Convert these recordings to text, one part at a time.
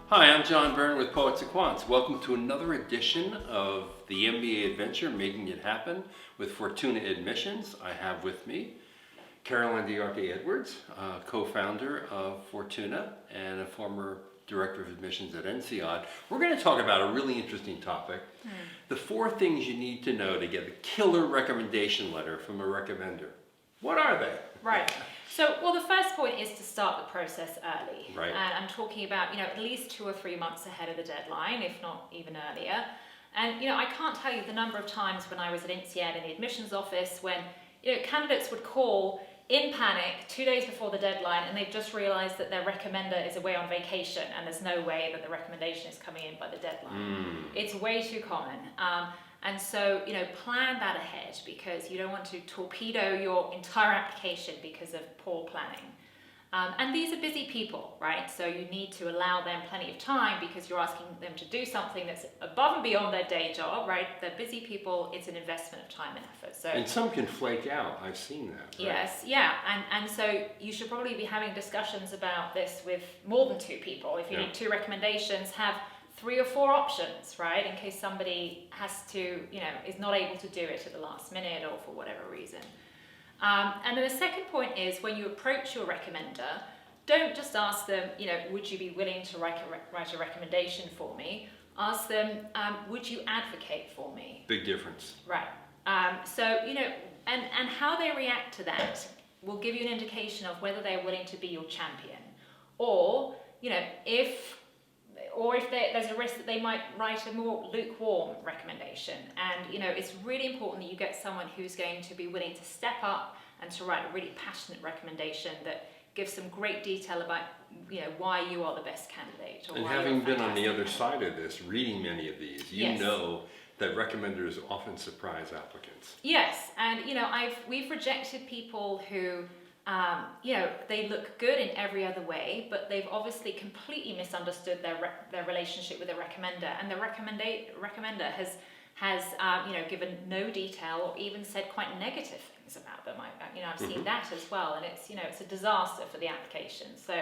Hi, I'm John Byrne with Poets and Quants. Welcome to another edition of the MBA adventure, Making It Happen with Fortuna Admissions. I have with me Carolyn Diarte Edwards, co-founder of Fortuna and a former director of admissions at NCOD. We're going to talk about a really interesting topic. The 4 things you need to know to get a killer recommendation letter from a recommender. What are they? Right. So, well, the first point is to start the process early. Right. And I'm talking about, at least 2 or 3 months ahead of the deadline, if not even earlier. And, I can't tell you the number of times when I was at INSEAD in the admissions office when, candidates would call in panic 2 days before the deadline and they've just realized that their recommender is away on vacation and there's no way that the recommendation is coming in by the deadline. It's way too common. And so, plan that ahead because you don't want to torpedo your entire application because of poor planning. And these are busy people, right? So you need to allow them plenty of time because you're asking them to do something that's above and beyond their day job, right? They're busy people. It's an investment of time and effort. So, And some can flake out. I've seen that. Right? Yes, yeah. And so you should probably be having discussions about this with more than 2 people. If you need 2 recommendations, have 3 or 4 options, right? In case somebody has to, is not able to do it at the last minute or for whatever reason. And then the second point is when you approach your recommender, don't just ask them, would you be willing to write a recommendation for me? Ask them, would you advocate for me? Big difference. Right. So, and how they react to that will give you an indication of whether they're willing to be your champion. Or, if there's a risk that they might write a more lukewarm recommendation. And, it's really important that you get someone who's going to be willing to step up and to write a really passionate recommendation that gives some great detail about, why you are the best candidate. Or And why having you're a been on the fantastic other candidate. side of this, reading many of these, you Yes. know that recommenders often surprise applicants. Yes, and we've rejected people who, they look good in every other way, but they've obviously completely misunderstood their relationship with the recommender, and the recommender has given no detail or even said quite negative things about them. I've seen that as well, and it's a disaster for the application. So,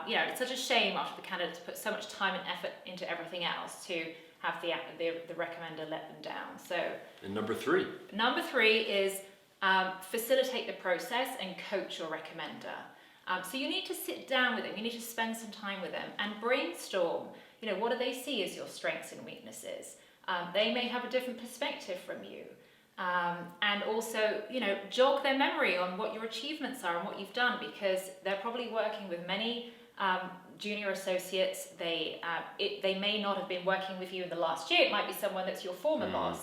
it's such a shame after the candidates put so much time and effort into everything else to have the recommender let them down. So, And number 3. Number 3 is facilitate the process and coach your recommender. So you need to sit down with them, you need to spend some time with them and brainstorm, what do they see as your strengths and weaknesses? They may have a different perspective from you. And also, jog their memory on what your achievements are and what you've done because they're probably working with many junior associates. They may not have been working with you in the last year. It might be someone that's your former boss.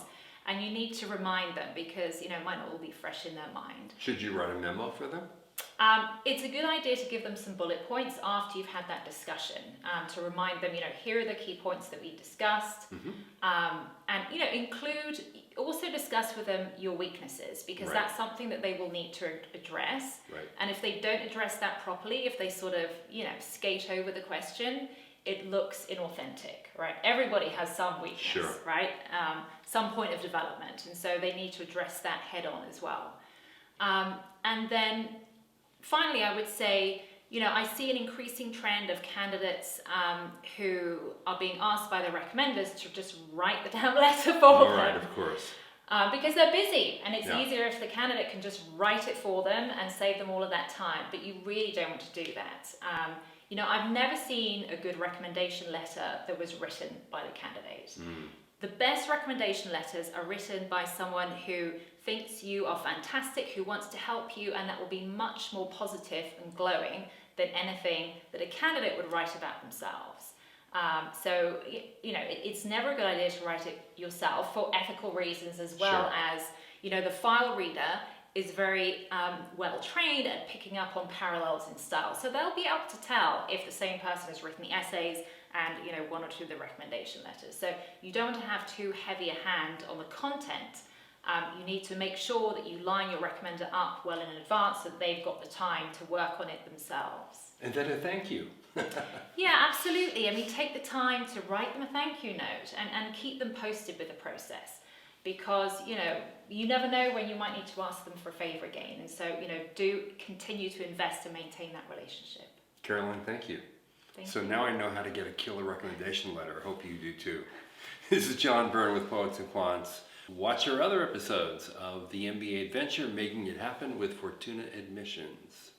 And you need to remind them because, it might not all be fresh in their mind. Should you write a memo for them? It's a good idea to give them some bullet points after you've had that discussion to remind them, here are the key points that we discussed. And, also discuss with them your weaknesses because that's something that they will need to address. Right. And if they don't address that properly, if they sort of, skate over the question, it looks inauthentic, right? Everybody has some weakness, right? Some point of development. And so they need to address that head on as well. And then finally, I would say, I see an increasing trend of candidates who are being asked by their recommenders to just write the damn letter for them. Right, of course. Because they're busy, and it's easier if the candidate can just write it for them and save them all of that time, but you really don't want to do that. I've never seen a good recommendation letter that was written by the candidate. The best recommendation letters are written by someone who thinks you are fantastic, who wants to help you, and that will be much more positive and glowing than anything that a candidate would write about themselves. So, it's never a good idea to write it yourself for ethical reasons as well as, the file reader is very well trained at picking up on parallels in style. So they'll be able to tell if the same person has written the essays and 1 or 2 of the recommendation letters. So you don't want to have too heavy a hand on the content. You need to make sure that you line your recommender up well in advance so that they've got the time to work on it themselves. And then a thank you. Yeah, absolutely. Take the time to write them a thank you note and keep them posted with the process because, you never know when you might need to ask them for a favor again. And so, do continue to invest and maintain that relationship. Carolyn, thank you. So now I know how to get a killer recommendation letter. Hope you do too. This is John Byrne with Poets and Quants. Watch our other episodes of the MBA adventure, Making It Happen with Fortuna Admissions.